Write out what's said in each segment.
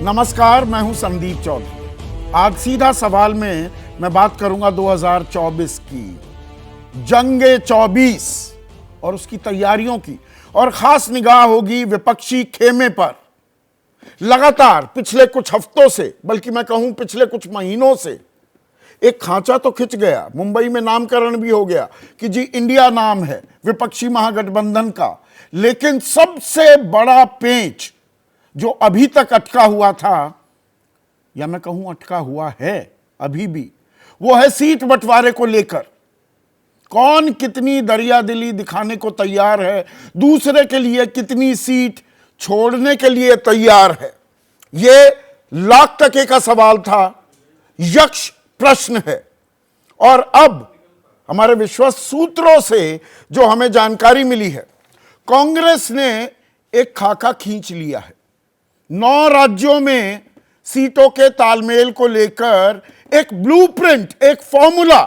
नमस्कार, मैं हूं संदीप चौधरी। आज सीधा सवाल में मैं बात करूंगा 2024 की, जंगे 24 और उसकी तैयारियों की, और खास निगाह होगी विपक्षी खेमे पर। लगातार पिछले कुछ हफ्तों से, बल्कि मैं कहूं पिछले कुछ महीनों से, एक खांचा तो खिंच गया। मुंबई में नामकरण भी हो गया कि जी इंडिया नाम है विपक्षी महागठबंधन का, लेकिन सबसे बड़ा पेंच जो अभी तक अटका हुआ था, या मैं कहूं अटका हुआ है अभी भी, वो है सीट बंटवारे को लेकर। कौन कितनी दरियादिली दिखाने को तैयार है, दूसरे के लिए कितनी सीट छोड़ने के लिए तैयार है, ये लाख टके का सवाल था, यक्ष प्रश्न है। और अब हमारे विश्वस्त सूत्रों से जो हमें जानकारी मिली है, कांग्रेस ने एक खाका खींच लिया है। 9 राज्यों में सीटों के तालमेल को लेकर एक ब्लूप्रिंट, एक फॉर्मूला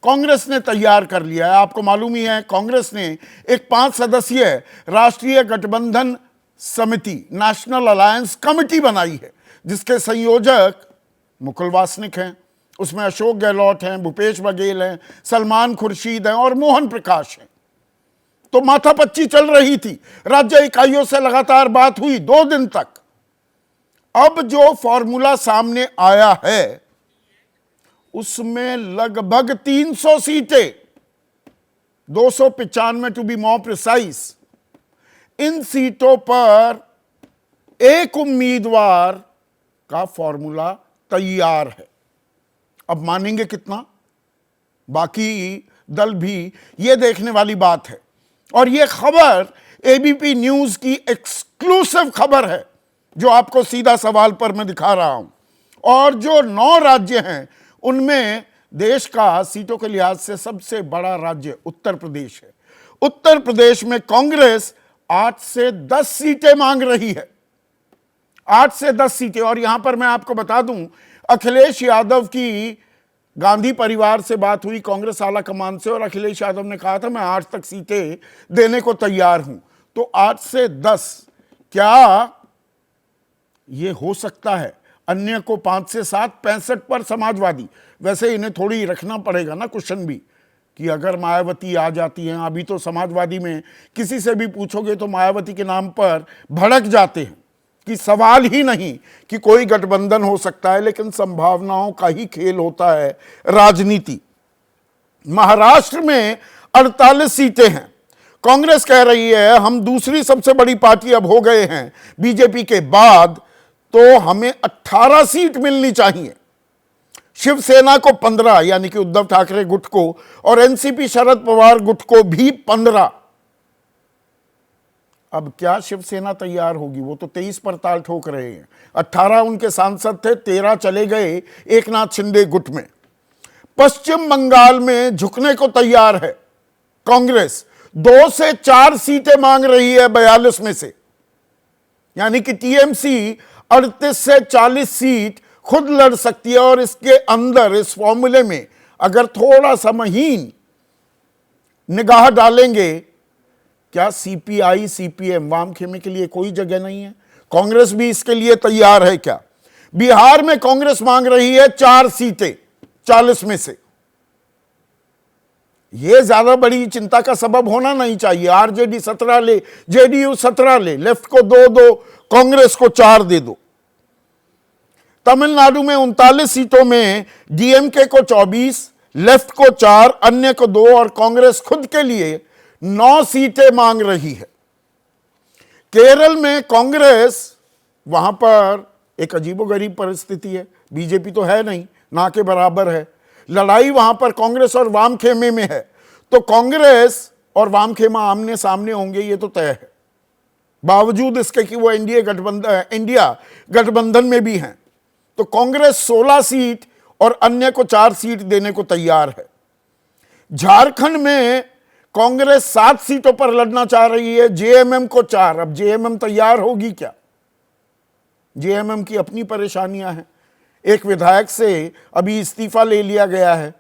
कांग्रेस ने तैयार कर लिया है। आपको मालूम ही है, कांग्रेस ने एक 5 सदस्यीय राष्ट्रीय गठबंधन समिति, नेशनल अलायंस कमेटी बनाई है, जिसके संयोजक मुकुल वासनिक हैं, उसमें अशोक गहलोत हैं, भूपेश बघेल हैं, सलमान खुर्शीद हैं और मोहन प्रकाश हैं। तो माथापच्ची चल रही थी, राज्य इकाइयों से लगातार बात हुई 2 दिन तक। अब जो फॉर्मूला सामने आया है, उसमें लगभग 300 सीटें, 295 टू बी मोर प्रिसाइज, इन सीटों पर एक उम्मीदवार का फॉर्मूला तैयार है। अब मानेंगे कितना, बाकी दल भी ये देखने वाली बात है। और ये खबर एबीपी न्यूज की एक्सक्लूसिव खबर है, जो आपको सीधा सवाल पर मैं दिखा रहा हूं। और जो 9 राज्य हैं, उनमें देश का सीटों के लिहाज से सबसे बड़ा राज्य उत्तर प्रदेश है। उत्तर प्रदेश में कांग्रेस 8 से 10 सीटें मांग रही है, 8 से 10 सीटें। और यहां पर मैं आपको बता दूं, अखिलेश यादव की गांधी परिवार से बात हुई, कांग्रेस आला कमान से, और अखिलेश यादव ने कहा था मैं 8 तक सीटें देने को तैयार हूं। तो 8 से 10, क्या ये हो सकता है? अन्य को 5 से 7, 65 पर समाजवादी। वैसे इन्हें थोड़ी रखना पड़ेगा ना क्वेश्चन भी, कि अगर मायावती आ जाती हैं, अभी तो समाजवादी में किसी से भी पूछोगे तो मायावती के नाम पर भड़क जाते हैं कि सवाल ही नहीं कि कोई गठबंधन हो सकता है, लेकिन संभावनाओं का ही खेल होता है राजनीति। महाराष्ट्र में 48 सीटें हैं। कांग्रेस कह रही है हम दूसरी सबसे बड़ी पार्टी अब हो गए हैं बीजेपी के बाद, तो हमें 18 सीट मिलनी चाहिए। शिवसेना को 15, यानी कि उद्धव ठाकरे गुट को, और एनसीपी शरद पवार गुट को भी 15। अब क्या शिवसेना तैयार होगी? वो तो 23 पर ताल ठोक रहे हैं। 18 उनके सांसद थे, 13 चले गए एकनाथ शिंदे गुट में। पश्चिम बंगाल में झुकने को तैयार है कांग्रेस, 2 से 4 सीटें मांग रही है 42 में से, यानी कि टीएमसी 38 से 40 सीट खुद लड़ सकती है। और इसके अंदर, इस फॉर्मूले में अगर थोड़ा सा महीन निगाह डालेंगे, क्या सीपीआई सीपीएम वाम खेमे के लिए कोई जगह नहीं है? कांग्रेस भी इसके लिए तैयार है क्या? बिहार में कांग्रेस मांग रही है 4 सीटें 40 में से। यह ज्यादा बड़ी चिंता का सबब होना नहीं चाहिए। आरजेडी 17 ले, जेडीयू 17 ले, लेफ्ट को 2 दो, कांग्रेस को 4 दे दो। तमिलनाडु में 39 सीटों में डीएमके को 24, लेफ्ट को 4, अन्य को 2, और कांग्रेस खुद के लिए 9 सीटें मांग रही है। केरल में कांग्रेस, वहां पर एक अजीबोगरीब परिस्थिति है, बीजेपी तो है नहीं, ना के बराबर है। लड़ाई वहां पर कांग्रेस और वाम खेमे में है। तो कांग्रेस और वाम खेमा आमने सामने होंगे, ये तो तय है, बावजूद इसके कि वो इंडिया गठबंधन में भी हैं। तो कांग्रेस 16 सीट और अन्य को 4 सीट देने को तैयार है। झारखंड में कांग्रेस 7 सीटों पर लड़ना चाह रही है, जेएमएम को 4। अब जेएमएम तैयार होगी क्या? जेएमएम की अपनी परेशानियां हैं। एक विधायक से अभी इस्तीफा ले लिया गया है,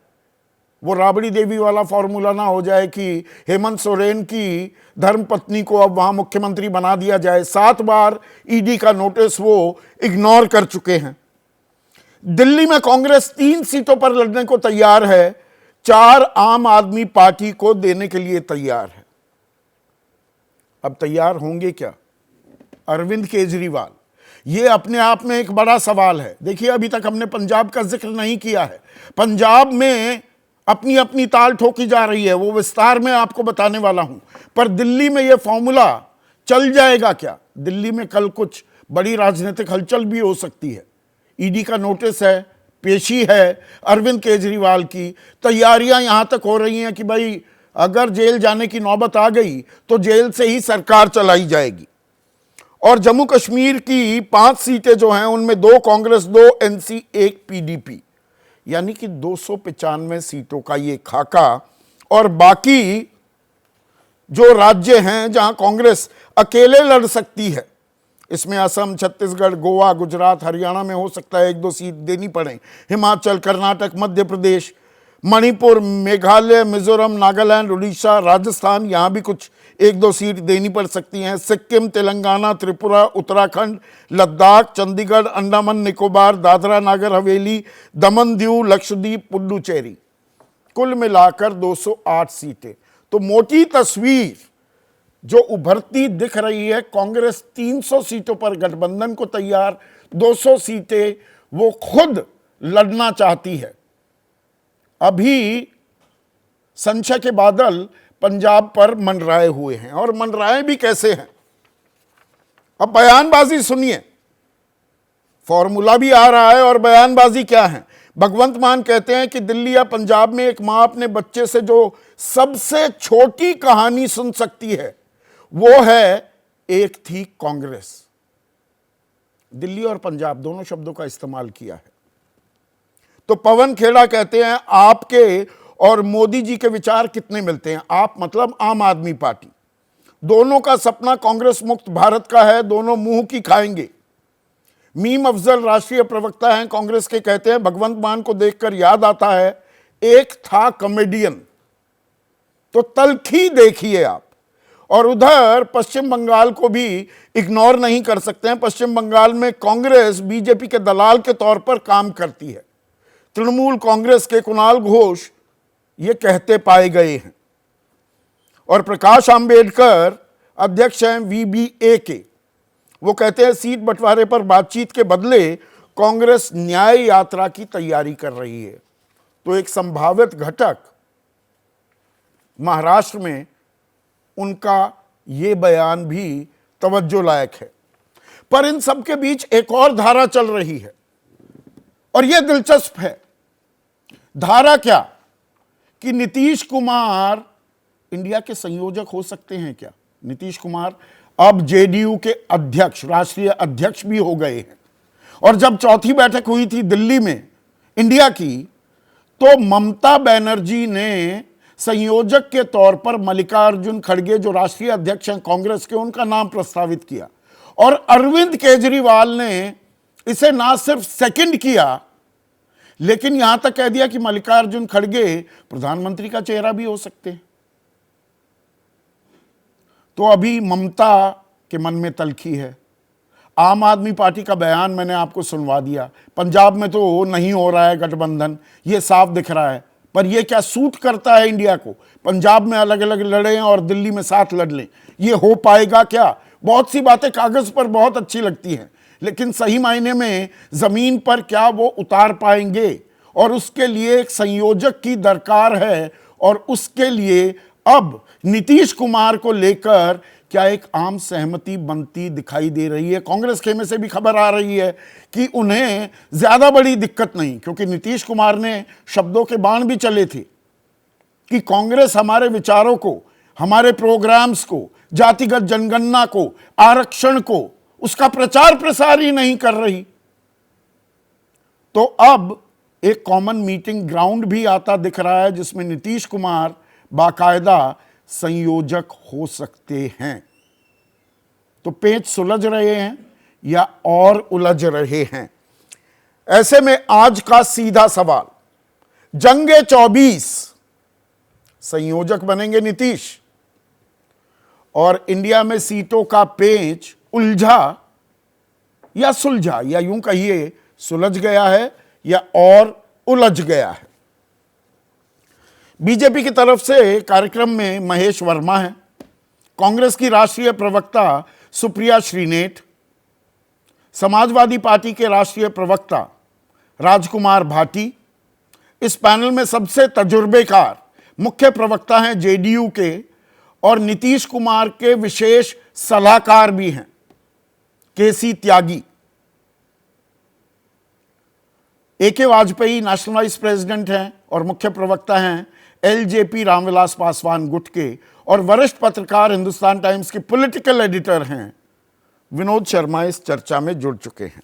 वो राबड़ी देवी वाला फॉर्मूला ना हो जाए कि हेमंत सोरेन की धर्मपत्नी को अब वहां मुख्यमंत्री बना दिया जाए। 7 बार ईडी का नोटिस वो इग्नोर कर चुके हैं। दिल्ली में कांग्रेस 3 सीटों पर लड़ने को तैयार है, 4 आम आदमी पार्टी को देने के लिए तैयार है। अब तैयार होंगे क्या अरविंद केजरीवाल? ये अपने आप में एक बड़ा सवाल है। देखिए, अभी तक हमने पंजाब का जिक्र नहीं किया है। पंजाब में अपनी अपनी ताल ठोकी जा रही है, वो विस्तार में आपको बताने वाला हूं। पर दिल्ली में ये फॉर्मूला चल जाएगा क्या? दिल्ली में कल कुछ बड़ी राजनीतिक हलचल भी हो सकती है। ईडी का नोटिस है, पेशी है अरविंद केजरीवाल की। तैयारियां यहां तक हो रही हैं कि भाई अगर जेल जाने की नौबत आ गई तो जेल से ही सरकार चलाई जाएगी। और जम्मू कश्मीर की 5 सीटें जो हैं उनमें 2 कांग्रेस, 2 एनसी, 1 पीडीपी, यानी कि 295 सीटों का ये खाका। और बाकी जो राज्य हैं जहां कांग्रेस अकेले लड़ सकती है, इसमें असम, छत्तीसगढ़, गोवा, गुजरात, हरियाणा में हो सकता है 1-2 सीट देनी पड़े। हिमाचल, कर्नाटक, मध्य प्रदेश, मणिपुर, मेघालय, मिजोरम, नागालैंड, उड़ीसा, राजस्थान, यहां भी कुछ 1-2 सीट देनी पड़ सकती हैं। सिक्किम, तेलंगाना, त्रिपुरा, उत्तराखंड, लद्दाख, चंडीगढ़, अंडमान निकोबार, दादरा नागर हवेली, दमन दीव, लक्षद्वीप, पुडुचेरी, कुल मिलाकर 208 सीटें। तो मोटी तस्वीर जो उभरती दिख रही है, कांग्रेस 300 सीटों पर गठबंधन को तैयार, 200 सीटें वो खुद लड़ना चाहती है। अभी संशय के बादल पंजाब पर मंडराए हुए हैं, और मंडराए भी कैसे हैं। अब बयानबाजी सुनिए, फॉर्मूला भी आ रहा है और बयानबाजी क्या है। भगवंत मान कहते हैं कि दिल्ली या पंजाब में एक मां अपने बच्चे से जो सबसे छोटी कहानी सुन सकती है वो है एक थी कांग्रेस। दिल्ली और पंजाब दोनों शब्दों का इस्तेमाल किया है। तो पवन खेड़ा कहते हैं आपके और मोदी जी के विचार कितने मिलते हैं। आप मतलब आम आदमी पार्टी। दोनों का सपना कांग्रेस मुक्त भारत का है, दोनों मुंह की खाएंगे। मीम अफजल राष्ट्रीय प्रवक्ता हैं कांग्रेस के, कहते हैं भगवंत मान को देखकर याद आता है एक था कॉमेडियन। तो तलखी देखिए आप। और उधर पश्चिम बंगाल को भी इग्नोर नहीं कर सकते हैं। पश्चिम बंगाल में कांग्रेस बीजेपी के दलाल के तौर पर काम करती है। तृणमूल कांग्रेस के कुणाल घोष ये कहते पाए गए हैं। और प्रकाश आंबेडकर अध्यक्ष हैं वीबीए के, वो कहते हैं सीट बंटवारे पर बातचीत के बदले कांग्रेस न्याय यात्रा की तैयारी कर रही है। तो एक संभावित घटक महाराष्ट्र में उनका ये बयान भी तवज्जो लायक है। पर इन सब के बीच एक और धारा चल रही है और यह दिलचस्प है। धारा क्या कि नीतीश कुमार इंडिया के संयोजक हो सकते हैं क्या। नीतीश कुमार अब जेडीयू के अध्यक्ष, राष्ट्रीय अध्यक्ष भी हो गए हैं। और जब चौथी बैठक हुई थी दिल्ली में इंडिया की, तो ममता बनर्जी ने संयोजक के तौर पर मल्लिकार्जुन खड़गे जो राष्ट्रीय अध्यक्ष हैं कांग्रेस के, उनका नाम प्रस्तावित किया। और अरविंद केजरीवाल ने इसे ना सिर्फ सेकंड किया, लेकिन यहां तक कह दिया कि मल्लिकार्जुन खड़गे प्रधानमंत्री का चेहरा भी हो सकते हैं। तो अभी ममता के मन में तलखी है। आम आदमी पार्टी का बयान मैंने आपको सुनवा दिया। पंजाब में तो नहीं हो रहा है गठबंधन, ये साफ दिख रहा है। पर ये क्या सूट करता है इंडिया को? पंजाब में अलग अलग लड़े और दिल्ली में साथ लड़ लें, ये हो पाएगा क्या? बहुत सी बातें कागज पर बहुत अच्छी लगती हैं, लेकिन सही मायने में जमीन पर क्या वो उतार पाएंगे? और उसके लिए एक संयोजक की दरकार है। और उसके लिए अब नीतीश कुमार को लेकर क्या एक आम सहमति बनती दिखाई दे रही है। कांग्रेस खेमे से भी खबर आ रही है कि उन्हें ज्यादा बड़ी दिक्कत नहीं, क्योंकि नीतीश कुमार ने शब्दों के बाण भी चले थे कि कांग्रेस हमारे विचारों को, हमारे प्रोग्राम्स को, जातिगत जनगणना को, आरक्षण को, उसका प्रचार प्रसार ही नहीं कर रही। तो अब एक कॉमन मीटिंग ग्राउंड भी आता दिख रहा है जिसमें नीतीश कुमार बाकायदा संयोजक हो सकते हैं। तो पेच सुलझ रहे हैं या और उलझ रहे हैं। ऐसे में आज का सीधा सवाल, जंगे 24 संयोजक बनेंगे नीतीश, और इंडिया में सीटों का पेच उलझा या सुलझा, या यूं कहिए सुलझ गया है या और उलझ गया है। बीजेपी की तरफ से कार्यक्रम में महेश वर्मा है, कांग्रेस की राष्ट्रीय प्रवक्ता सुप्रिया श्रीनेठ, समाजवादी पार्टी के राष्ट्रीय प्रवक्ता राजकुमार भाटी। इस पैनल में सबसे तजुर्बेकार मुख्य प्रवक्ता हैं जेडीयू के और नीतीश कुमार के विशेष सलाहकार भी हैं केसी त्यागी। एके वाजपेयी नेशनल वाइस प्रेसिडेंट हैं और मुख्य प्रवक्ता हैं एलजेपी रामविलास पासवान गुट के, और वरिष्ठ पत्रकार हिंदुस्तान टाइम्स के पॉलिटिकल एडिटर हैं विनोद शर्मा इस चर्चा में जुड़ चुके हैं।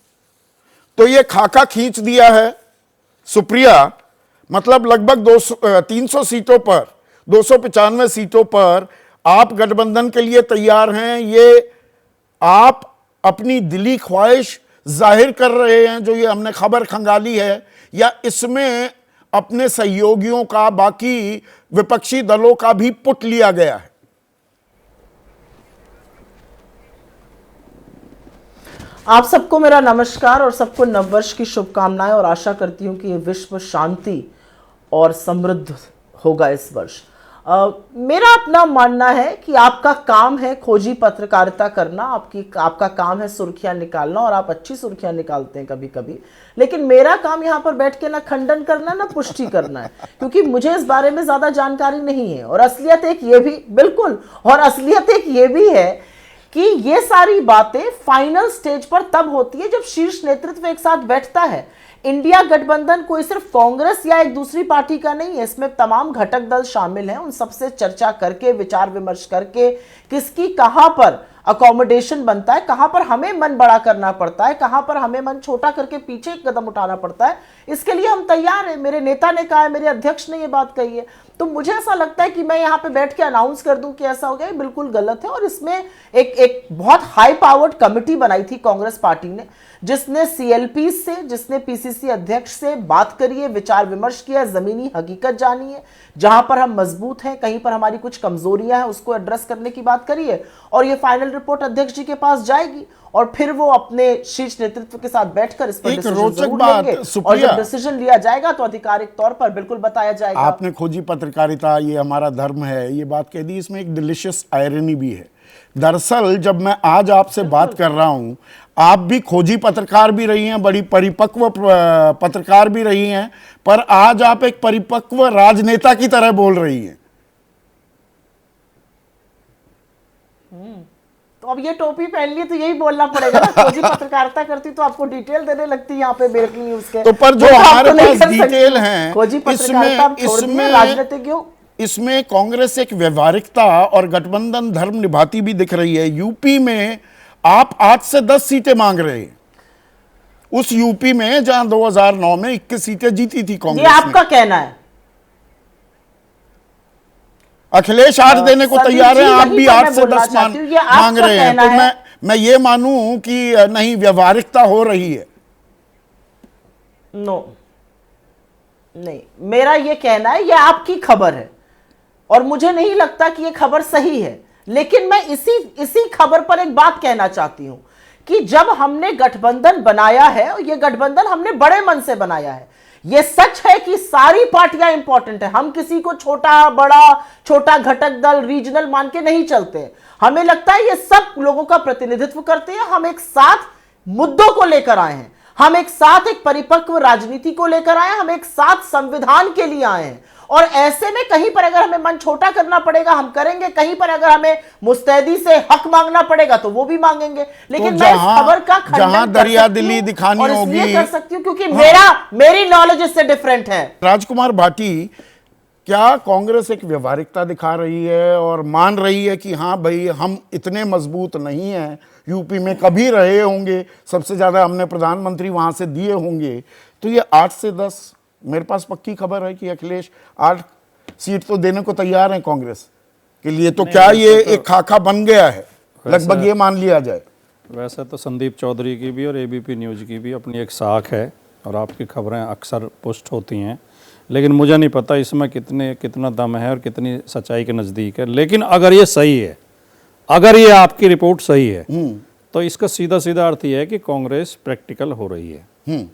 तो ये खाका खींच दिया है सुप्रिया, मतलब लगभग 300 सीटों पर, 295 सीटों पर आप गठबंधन के लिए तैयार हैं। ये आप अपनी दिली ख्वाहिश जाहिर कर रहे हैं जो ये हमने खबर खंगाली है, या इसमें अपने सहयोगियों का, बाकी विपक्षी दलों का भी पुट लिया गया है? आप सबको मेरा नमस्कार और सबको नववर्ष की शुभकामनाएं, और आशा करती हूं कि ये विश्व शांति और समृद्ध होगा इस वर्ष। मेरा अपना मानना है कि आपका काम है खोजी पत्रकारिता करना, आपका काम है सुर्खियां निकालना, और आप अच्छी सुर्खियां निकालते हैं कभी कभी, लेकिन मेरा काम यहाँ पर बैठ के ना खंडन करना ना पुष्टि करना है, क्योंकि मुझे इस बारे में ज्यादा जानकारी नहीं है। और असलियत एक ये भी, बिल्कुल, और असलियत एक ये भी है कि ये सारी बातें फाइनल स्टेज पर तब होती है जब शीर्ष नेतृत्व एक साथ बैठता है। इंडिया गठबंधन कोई सिर्फ कांग्रेस या एक दूसरी पार्टी का नहीं है, इसमें तमाम घटक दल शामिल हैं। उन सबसे चर्चा करके, विचार विमर्श करके, किसकी कहां पर अकोमोडेशन बनता है, कहां पर हमें मन बड़ा करना पड़ता है, कहां पर हमें मन छोटा करके पीछे एक कदम उठाना पड़ता है, इसके लिए हम तैयार हैं। मेरे नेता ने कहा है, मेरे अध्यक्ष ने ये बात कही है। तो मुझे ऐसा लगता है कि मैं यहाँ पे बैठ के अनाउंस कर दूं कि ऐसा हो गया, ये बिल्कुल गलत है। और इसमें एक बहुत हाई पावर्ड कमिटी बनाई थी कांग्रेस पार्टी ने, जिसने सीएलपी से, जिसने पीसीसी अध्यक्ष से बात करी है, विचार विमर्श किया, जमीनी हकीकत जानी है, जहां पर हम मजबूत हैं, कहीं पर हमारी कुछ कमजोरियां हैं, उसको एड्रेस करने की बात करी है। और ये फाइनल रिपोर्ट अध्यक्ष जी के पास जाएगी और फिर वो अपने शीर्ष नेतृत्व के साथ बैठकर इस पर डिसीजन जरूर लेंगे, और जब डिसीजन लिया जाएगा तो आधिकारिक तौर पर बिल्कुल बताया जाएगा। आपने खोजी पत्रकारिता, ये हमारा धर्म है, ये बात कह दी, इसमें एक डिलीशियस आयरनी भी है। दरअसल जब मैं आज आपसे बात कर रहा हूं, आप भी खोजी पत्रकार भी रही हैं, बड़ी परिपक्व पत्रकार भी रही हैं, पर आज आप एक परिपक्व राजनेता की तरह बोल रही हैं। तो अब ये टोपी पहन ली तो यही बोलना पड़ेगा ना, खोजी पत्रकारिता करती तो आपको डिटेल देने लगती यहाँ पे ब्रेकिंग न्यूज के। तो पर जो हमारे पास डिटेल हैं, खोजी पत्रकारिता राजनीतिज्ञों, इसमें कांग्रेस एक व्यवहारिकता और गठबंधन धर्म निभाती भी दिख रही है। यूपी में आप 8 से 10 सीटें मांग रहे हैं, उस यूपी में जहां 2009 में 21 सीटें जीती थी कांग्रेस। ये आपका कहना है। अखिलेश 8 देने को तैयार है, आप भी 8 से 10 मांग रहे हैं। तो मैं ये मानूं कि नहीं, व्यवहारिकता हो रही है? नो, नहीं, मेरा ये कहना है, ये आपकी खबर है और मुझे नहीं लगता कि ये खबर सही है, लेकिन मैं इसी खबर पर एक बात कहना चाहती हूं कि जब हमने गठबंधन बनाया है, और ये गठबंधन हमने बड़े मन से बनाया है। ये सच है कि सारी पार्टियां इंपॉर्टेंट है, हम किसी को छोटा बड़ा, छोटा घटक दल, रीजनल मान के नहीं चलते। हमें लगता है ये सब लोगों का प्रतिनिधित्व करते हैं। हम एक साथ मुद्दों को लेकर आए हैं, हम एक साथ एक परिपक्व राजनीति को लेकर आए हैं, हम एक साथ संविधान के लिए आए हैं। और ऐसे में कहीं पर अगर हमें मन छोटा करना पड़ेगा हम करेंगे, कहीं पर अगर हमें मुस्तैदी से हक मांगना पड़ेगा तो वो भी मांगेंगे। लेकिन तो मैं इस खबर का खंडन दरिया दिली दिखानी और होगी, इसलिए कर सकती हूं क्योंकि मेरी नॉलेज इससे डिफरेंट है। राजकुमार भाटी, क्या कांग्रेस एक व्यवहारिकता दिखा रही है और मान रही है कि हाँ भाई, हम इतने मजबूत नहीं हैं, यूपी में कभी रहे होंगे, सबसे ज्यादा हमने प्रधानमंत्री वहां से दिए होंगे, तो ये 8 से 10, मेरे पास पक्की खबर है कि अखिलेश 8 सीट तो देने को तैयार हैं कांग्रेस के लिए। तो क्या ये एक खाका बन गया है, लगभग ये मान लिया जाए? वैसे तो संदीप चौधरी की भी और एबीपी न्यूज़ की भी अपनी एक साख है और आपकी खबरें अक्सर पोस्ट होती हैं, लेकिन मुझे नहीं पता इसमें कितना दम है और कितनी सच्चाई के नज़दीक है। लेकिन अगर ये सही है, अगर ये आपकी रिपोर्ट सही है, तो इसका सीधा सीधा अर्थ ये है कि कांग्रेस प्रैक्टिकल हो रही है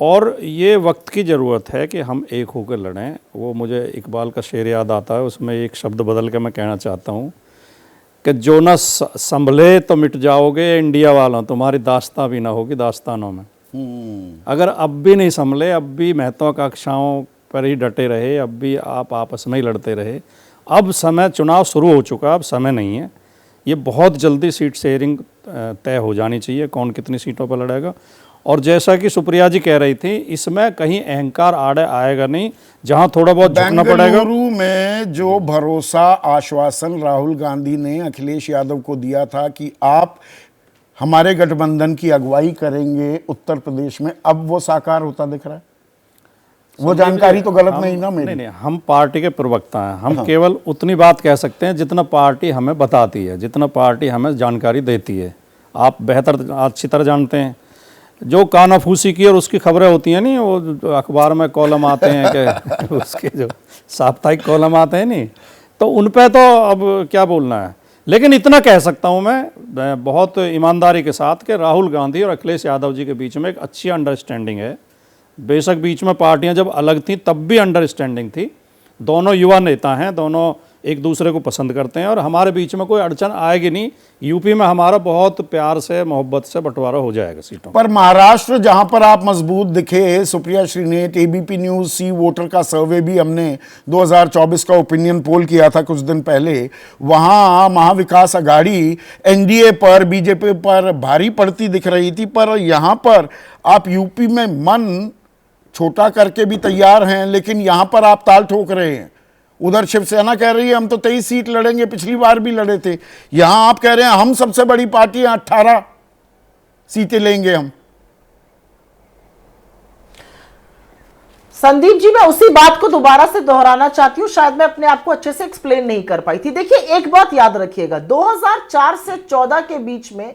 और ये वक्त की ज़रूरत है कि हम एक होकर लड़ें। वो मुझे इकबाल का शेर याद आता है, उसमें एक शब्द बदल के मैं कहना चाहता हूँ कि जो ना संभले तो मिट जाओगे इंडिया वालों, तुम्हारी दास्तां भी ना होगी दास्तानों में। अगर अब भी नहीं संभले, अब भी महत्वाकांक्षाओं पर ही डटे रहे, अब भी आप आपस में ही लड़ते रहे, अब समय, चुनाव शुरू हो चुका, अब समय नहीं है। ये बहुत जल्दी सीट शेयरिंग तय हो जानी चाहिए, कौन कितनी सीटों पर लड़ेगा। और जैसा कि सुप्रिया जी कह रही थी, इसमें कहीं अहंकार आड़े आएगा नहीं, जहां थोड़ा बहुत झुकना पड़ेगा। बेंगलुरु में जो भरोसा आश्वासन राहुल गांधी ने अखिलेश यादव को दिया था कि आप हमारे गठबंधन की अगुवाई करेंगे उत्तर प्रदेश में, अब वो साकार होता दिख रहा है। वो जानकारी तो गलत नहीं ना मेरी। नहीं, हम पार्टी के प्रवक्ता हैं, हम केवल उतनी बात कह सकते हैं जितना पार्टी हमें बताती है, जितना पार्टी हमें जानकारी देती है। आप बेहतर अच्छी तरह जानते हैं, जो कानाफूसी की और उसकी खबरें होती हैं नहीं, वो अखबार में कॉलम आते हैं कि उसके जो साप्ताहिक कॉलम आते हैं नहीं, तो उन पे तो अब क्या बोलना है। लेकिन इतना कह सकता हूं मैं बहुत ईमानदारी के साथ कि राहुल गांधी और अखिलेश यादव जी के बीच में एक अच्छी अंडरस्टैंडिंग है। बेशक बीच में पार्टियां जब अलग थीं तब भी अंडरस्टैंडिंग थी। दोनों युवा नेता हैं, दोनों एक दूसरे को पसंद करते हैं और हमारे बीच में कोई अड़चन आएगी नहीं। यूपी में हमारा बहुत प्यार से, मोहब्बत से बंटवारा हो जाएगा सीटों पर महाराष्ट्र जहां पर आप मजबूत दिखे, सुप्रिया श्रीनेत, एबीपी न्यूज सी वोटर का सर्वे भी हमने 2024 का ओपिनियन पोल किया था कुछ दिन पहले, वहां महाविकास आघाड़ी एनडीए पर, बीजेपी पर भारी पड़ती दिख रही थी। पर यहां पर आप यूपी में मन छोटा करके भी तैयार हैं, लेकिन यहां पर आप ताल ठोक रहे हैं। उधर शिवसेना कह रही है हम तो 23 सीट लड़ेंगे, पिछली बार भी लड़े थे। यहां आप कह रहे हैं हम सबसे बड़ी पार्टी हैं, 18 सीटें लेंगे हम। संदीप जी, मैं उसी बात को दोबारा से दोहराना चाहती हूं, शायद मैं अपने आप को अच्छे से एक्सप्लेन नहीं कर पाई थी। देखिए, एक बात याद रखिएगा, 2004 से 14 के बीच में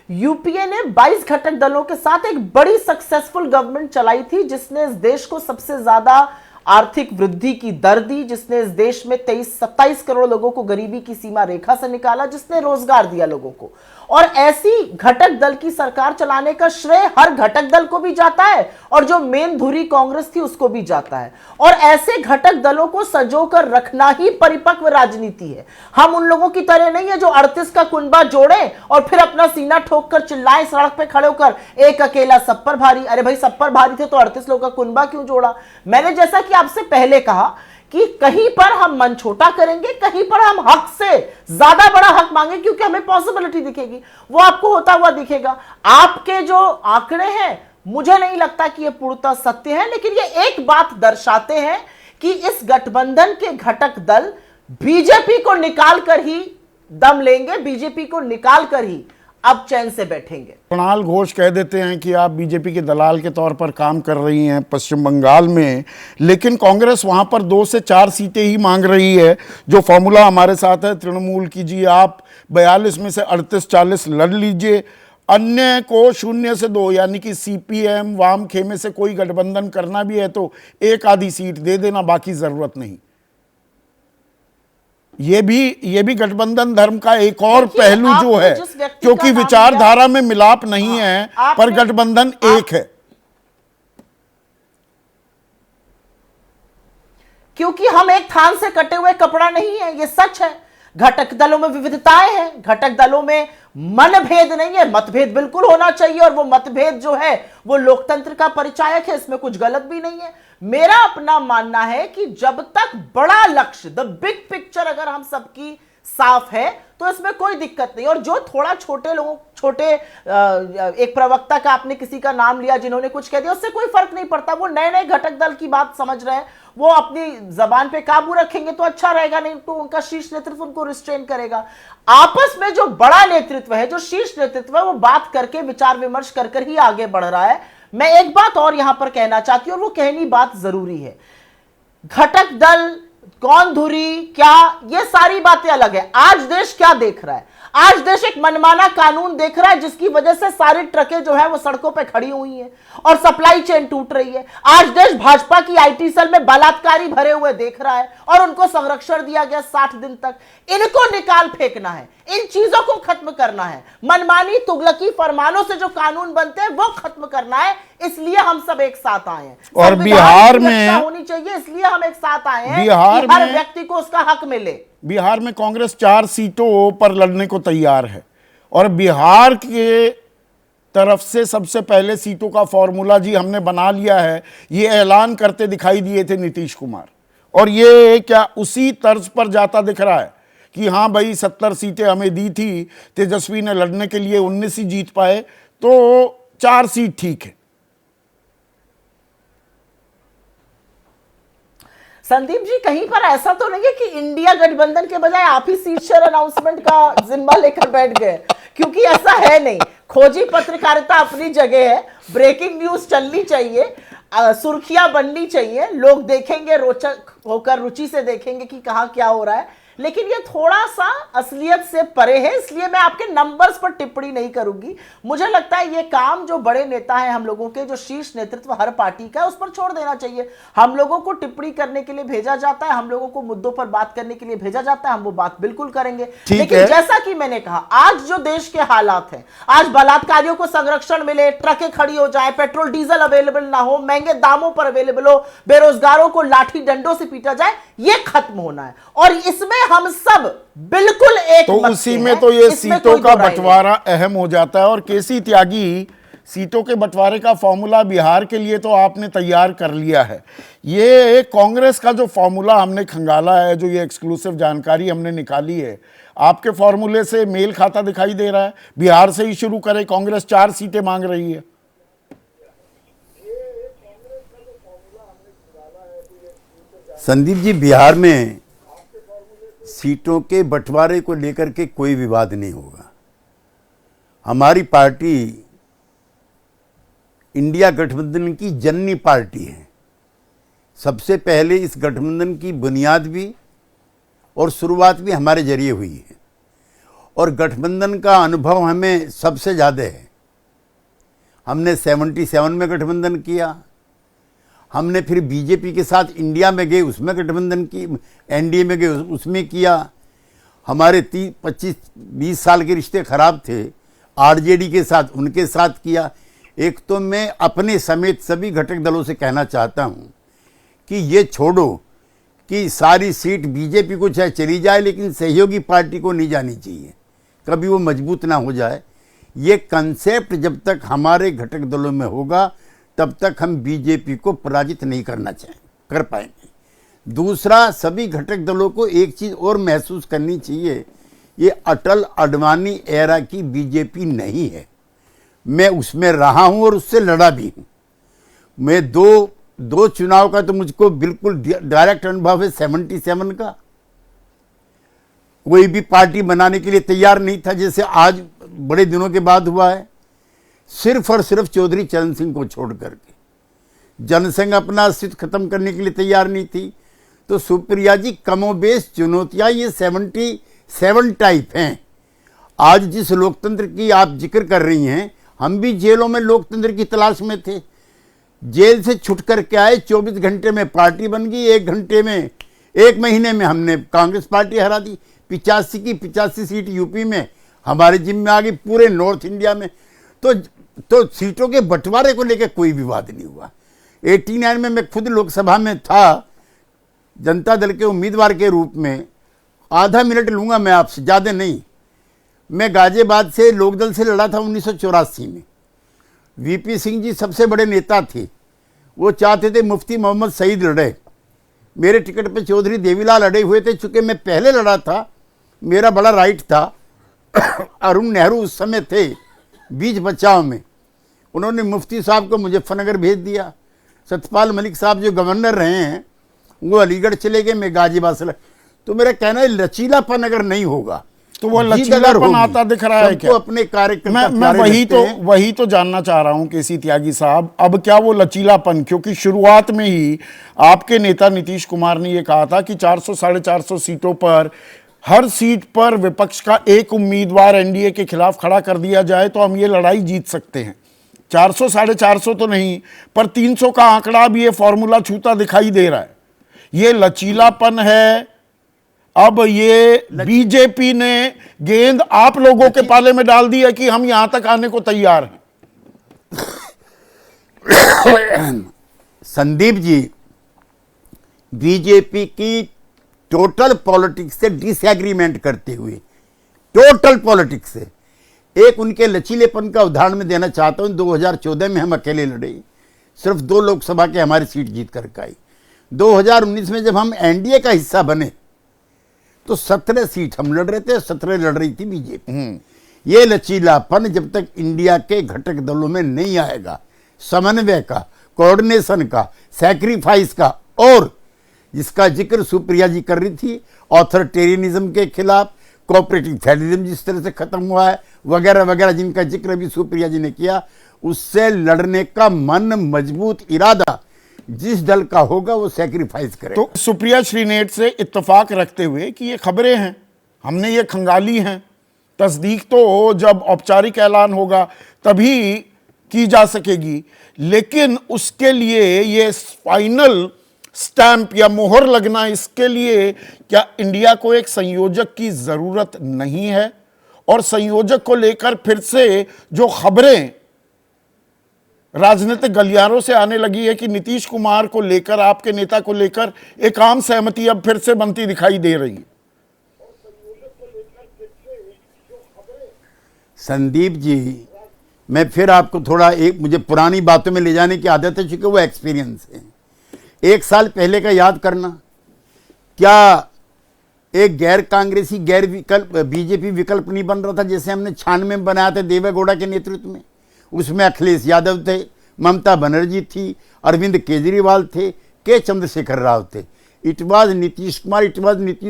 यूपीए ने 22 घटक दलों के साथ एक बड़ी सक्सेसफुल गवर्नमेंट चलाई थी, जिसने इस देश को सबसे ज्यादा आर्थिक वृद्धि की दर दी, जिसने इस देश में 27 करोड़ लोगों को गरीबी की सीमा रेखा से निकाला, जिसने रोजगार दिया लोगों को। और ऐसी घटक दल की सरकार चलाने का श्रेय हर घटक दल को भी जाता है और जो मेन धुरी कांग्रेस थी उसको भी जाता है। और ऐसे घटक दलों को संजोकर रखना ही परिपक्व राजनीति है। हम उन लोगों की तरह नहीं है जो 38 का कुनबा जोड़े और फिर अपना सीना ठोक कर चिल्लाएं सड़क पे खड़े होकर, एक अकेला सब पर भारी। अरे भाई, सब पर भारी थे तो 38 लोगों का कुनबा क्यों जोड़ा? मैंने जैसा कि आपसे पहले कहा कि कहीं पर हम मन छोटा करेंगे, कहीं पर हम हक से ज्यादा बड़ा हक मांगे, क्योंकि हमें पॉसिबिलिटी दिखेगी, वो आपको होता हुआ दिखेगा। आपके जो आंकड़े हैं मुझे नहीं लगता कि ये पूर्णतः सत्य है, लेकिन ये एक बात दर्शाते हैं कि इस गठबंधन के घटक दल बीजेपी को निकाल कर ही दम लेंगे, बीजेपी को निकाल कर ही अब चैन से बैठेंगे। कुणाल घोष कह देते हैं कि आप बीजेपी के दलाल के तौर पर काम कर रही हैं पश्चिम बंगाल में, लेकिन कांग्रेस वहां पर 2 से 4 सीटें ही मांग रही है। जो फॉर्मूला हमारे साथ है तृणमूल की जी, आप 42 में से 38-40 लड़ लीजिए, अन्य को 0 से 2 यानी कि सीपीएम, वाम खेमे से कोई गठबंधन करना भी है तो एक आधी सीट दे देना, बाकी जरूरत नहीं। ये भी गठबंधन धर्म का एक और पहलू जो है, क्योंकि विचारधारा में मिलाप नहीं है पर गठबंधन एक है। क्योंकि हम एक थान से कटे हुए कपड़ा नहीं है, ये सच है। घटक दलों में विविधताएं हैं, घटक दलों में मनभेद नहीं है, मतभेद बिल्कुल होना चाहिए और वो मतभेद जो है वो लोकतंत्र का परिचायक है, इसमें कुछ गलत भी नहीं है। मेरा अपना मानना है कि जब तक बड़ा लक्ष्य, द बिग पिक्चर अगर हम सबकी साफ है तो इसमें कोई दिक्कत नहीं। और जो थोड़ा एक प्रवक्ता का आपने किसी का नाम लिया जिन्होंने कुछ कह दिया, उससे कोई फर्क नहीं पड़ता। वो नए नए घटक दल की बात समझ रहे हैं, वो अपनी जबान पे काबू रखेंगे तो अच्छा रहेगा, नहीं तो उनका शीर्ष नेतृत्व उनको रिस्ट्रेन करेगा। आपस में जो बड़ा नेतृत्व है, जो शीर्ष नेतृत्व है, वो बात करके विचार विमर्श कर ही आगे बढ़ रहा है। मैं एक बात और यहां पर कहना चाहती हूं और वो कहनी बात जरूरी है। घटक दल, कौन धुरी, क्या, ये सारी बातें अलग है। आज देश क्या देख रहा है? आज देश एक मनमाना कानून देख रहा है जिसकी वजह से सारी ट्रकें जो है वो सड़कों पे खड़ी हुई हैं और सप्लाई चेन टूट रही है। आज देश भाजपा की आईटी सेल में बलात्कारी भरे हुए देख रहा है और उनको संरक्षण दिया गया 60 दिन तक। इनको निकाल फेंकना है, इन चीजों को खत्म करना है, मनमानी तुगलकी फरमानों से जो कानून बनते हैं वो खत्म करना है। इसलिए हम सब एक साथ आए हैं और बिहार में होनी चाहिए, इसलिए हम एक साथ आए हैं बिहार कि हर में व्यक्ति को उसका हक मिले। बिहार में कांग्रेस 4 सीटों पर लड़ने को तैयार है और बिहार के तरफ से सबसे पहले सीटों का फॉर्मूला जी हमने बना लिया है, ये ऐलान करते दिखाई दिए थे नीतीश कुमार। और ये क्या उसी तर्ज पर जाता दिख रहा है कि हाँ भाई 70 सीटें हमें दी थी, तेजस्वी ने लड़ने के लिए 19 ही जीत पाए, तो 4 सीट ठीक है। संदीप जी, कहीं पर ऐसा तो नहीं है कि इंडिया गठबंधन के बजाय आप ही सीट शेयर अनाउंसमेंट का जिम्मा लेकर बैठ गए? क्योंकि ऐसा है नहीं। खोजी पत्रकारिता अपनी जगह है, ब्रेकिंग न्यूज चलनी चाहिए, सुर्खियां बननी चाहिए, लोग देखेंगे, रोचक होकर रुचि से देखेंगे कि कहां क्या हो रहा है। लेकिन ये थोड़ा सा असलियत से परे है, इसलिए मैं आपके नंबर्स पर टिप्पणी नहीं करूंगी। मुझे लगता है ये काम जो बड़े नेता हैं हम लोगों के, जो शीर्ष नेतृत्व हर पार्टी का है, उस पर छोड़ देना चाहिए। हम लोगों को टिप्पणी करने के लिए भेजा जाता है, हम लोगों को मुद्दों पर बात करने के लिए भेजा जाता है, हम वो बात बिल्कुल करेंगे। लेकिन जैसा कि मैंने कहा, आज जो देश के हालात हैं, आज बलात्कारियों को संरक्षण मिले, ट्रकें खड़ी हो जाए, पेट्रोल डीजल अवेलेबल ना हो, महंगे दामों पर अवेलेबल हो, बेरोजगारों को लाठी डंडों से पीटा जाए, ये खत्म होना है। और इसमें हम सब बिल्कुल एक तो उसी में तो ये सीटों का बंटवारा अहम हो जाता है। और केसी त्यागी, सीटों के बंटवारे का फॉर्मूला बिहार के लिए तो आपने तैयार कर लिया है। ये कांग्रेस का जो फॉर्मूला हमने खंगाला है, जो ये एक्सक्लूसिव जानकारी हमने निकाली है, आपके फॉर्मूले से मेल खाता दिखाई दे रहा है। बिहार से ही शुरू करें, कांग्रेस 4 सीटें मांग रही है। संदीप जी, बिहार में सीटों के बंटवारे को लेकर के कोई विवाद नहीं होगा। हमारी पार्टी इंडिया गठबंधन की जननी पार्टी है। सबसे पहले इस गठबंधन की बुनियाद भी और शुरुआत भी हमारे जरिए हुई है और गठबंधन का अनुभव हमें सबसे ज़्यादा है। हमने 77 में गठबंधन किया, हमने फिर बीजेपी के साथ इंडिया में गए, उसमें गठबंधन की, एनडीए में गए, उसमें किया। हमारे 25-20 साल के रिश्ते खराब थे आरजेडी के साथ, उनके साथ किया। एक तो मैं अपने समेत सभी घटक दलों से कहना चाहता हूं कि ये छोड़ो कि सारी सीट बीजेपी को चाहे चली जाए, लेकिन सहयोगी पार्टी को नहीं जानी चाहिए, कभी वो मजबूत ना हो जाए। ये कंसेप्ट जब तक हमारे घटक दलों में होगा तब तक हम बीजेपी को पराजित नहीं कर पाएंगे। दूसरा, सभी घटक दलों को एक चीज़ और महसूस करनी चाहिए, ये अटल अडवाणी एरा की बीजेपी नहीं है। मैं उसमें रहा हूं और उससे लड़ा भी हूं। मैं दो चुनाव का तो मुझको बिल्कुल डायरेक्ट अनुभव है। 77 का कोई भी पार्टी बनाने के लिए तैयार नहीं था, जैसे आज बड़े दिनों के बाद हुआ है, सिर्फ और सिर्फ चौधरी चरण सिंह को छोड़ करके। जनसंघ अपना अस्तित्व खत्म करने के लिए तैयार नहीं थी। तो सुप्रिया जी, कमोबेश चुनौतियां ये 77 टाइप हैं। आज जिस लोकतंत्र की आप जिक्र कर रही हैं, हम भी जेलों में लोकतंत्र की तलाश में थे। जेल से छुट करके आए, 24 घंटे में पार्टी बन गई, 1 महीने में हमने कांग्रेस पार्टी हरा दी। 85 की 85 सीट यूपी में हमारे जिम्मे आ गई, पूरे नॉर्थ इंडिया में। तो सीटों के बंटवारे को लेकर कोई विवाद नहीं हुआ। 89 में मैं खुद लोकसभा में था जनता दल के उम्मीदवार के रूप में। आधा मिनट लूंगा मैं आपसे, ज़्यादा नहीं। मैं गाजियाबाद से लोकदल से लड़ा था 1984 में। वीपी सिंह जी सबसे बड़े नेता थे, वो चाहते थे मुफ्ती मोहम्मद सईद लड़े। मेरे टिकट पे चौधरी देवीलाल अड़े हुए थे। चूंकि मैं पहले लड़ा था, मेरा बड़ा राइट था। अरुण नेहरू उस समय थे बीच बचाव में, उन्होंने मुफ्ती साहब को मुजफ्फरनगर भेज दिया। सतपाल मलिक साहब जो गवर्नर रहे हैं वो अलीगढ़ चले गए, मैं गाजियाबाद से। तो मेरा कहना है लचीलापन अगर नहीं होगा तो वो लचीलापन आता दिख रहा है क्या? अपने कार्यकर्ता मैं वही तो जानना चाह रहा हूं केसी त्यागी साहब, अब क्या वो लचीलापन, क्योंकि शुरुआत में ही आपके नेता नीतीश कुमार ने ये कहा था कि 400 साढ़े 400 सीटों पर हर सीट पर विपक्ष का एक उम्मीदवार एनडीए के खिलाफ खड़ा कर दिया जाए तो हम ये लड़ाई जीत सकते हैं। 400 450 तो नहीं, पर 300 का आंकड़ा भी ये फॉर्मूला छूता दिखाई दे रहा है। ये लचीलापन है। अब ये बीजेपी ने गेंद आप लोगों के पाले में डाल दी है कि हम यहां तक आने को तैयार हैं। संदीप जी, बीजेपी की टोटल पॉलिटिक्स से डिसएग्रीमेंट करते हुए, टोटल पॉलिटिक्स से, एक उनके लचीलेपन का उदाहरण मैं देना चाहता हूं। 2014 में हम अकेले लड़े, सिर्फ 2 लोकसभा के हमारी सीट जीत करके आई। 2019 में जब हम एनडीए का हिस्सा बने तो 17 सीट हम लड़ रहे थे, 17 लड़ रही थी बीजेपी। ये लचीलापन जब तक इंडिया के घटक दलों में नहीं आएगा, समन्वय का, कोऑर्डिनेशन का, सैक्रिफाइस का, और जिसका जिक्र सुप्रिया जी कर रही थी, ऑथोरिटेरियनिज्म के खिलाफ, कोऑपरेटिव फेडरलिज्म जिस तरह से खत्म हुआ है, वगैरह वगैरह जिनका जिक्र भी सुप्रिया जी ने किया, उससे लड़ने का मन, मजबूत इरादा जिस दल का होगा वो सैक्रिफाइस करे। तो सुप्रिया श्रीनेट से इत्तेफाक रखते हुए कि ये खबरें हैं, हमने ये खंगाली हैं, तस्दीक तो जब औपचारिक ऐलान होगा तभी की जा सकेगी, लेकिन उसके लिए ये फाइनल स्टैंप या मोहर लगना, इसके लिए क्या इंडिया को एक संयोजक की जरूरत नहीं है? और संयोजक को लेकर फिर से जो खबरें राजनीतिक गलियारों से आने लगी है कि नीतीश कुमार को लेकर, आपके नेता को लेकर एक आम सहमति अब फिर से बनती दिखाई दे रही है। संदीप जी, मैं फिर आपको थोड़ा, एक मुझे पुरानी बातों में ले जाने की आदत है, चूंकि वो एक्सपीरियंस है। 1 साल पहले का याद करना, क्या एक गैर कांग्रेसी, गैर विकल्प बीजेपी विकल्प नहीं बन रहा था, जैसे हमने 96 में बनाया था देवेगौड़ा के नेतृत्व में? उसमें अखिलेश यादव थे, ममता बनर्जी थी, अरविंद केजरीवाल थे, के चंद्रशेखर राव थे। It was Nitish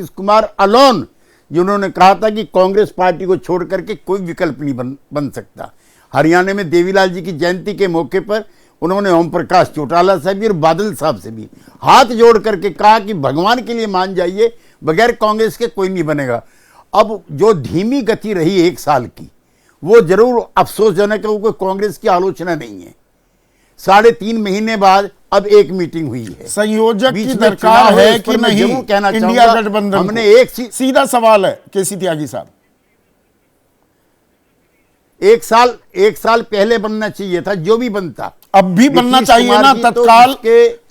Kumar alone जिन्होंने कहा था कि कांग्रेस पार्टी को छोड़ करके कोई विकल्प नहीं बन सकता। हरियाणा में देवीलाल जी की जयंती के मौके पर उन्होंने ओम प्रकाश चौटाला साहब भी और बादल साहब से भी हाथ जोड़ करके कहा कि भगवान के लिए मान जाइए, बगैर कांग्रेस के कोई नहीं बनेगा। अब जो धीमी गति रही 1 साल की, वो जरूर अफसोसजनक है, कोई कांग्रेस की आलोचना नहीं है। 3.5 महीने बाद अब एक मीटिंग हुई है। संयोजक की दरकार है कि नहीं इंडिया गठबंधन? हमने एक सीधा सवाल है केसी त्यागी साहब। 1 साल पहले बनना चाहिए था, जो भी बनता अब भी बनना चाहिए ना।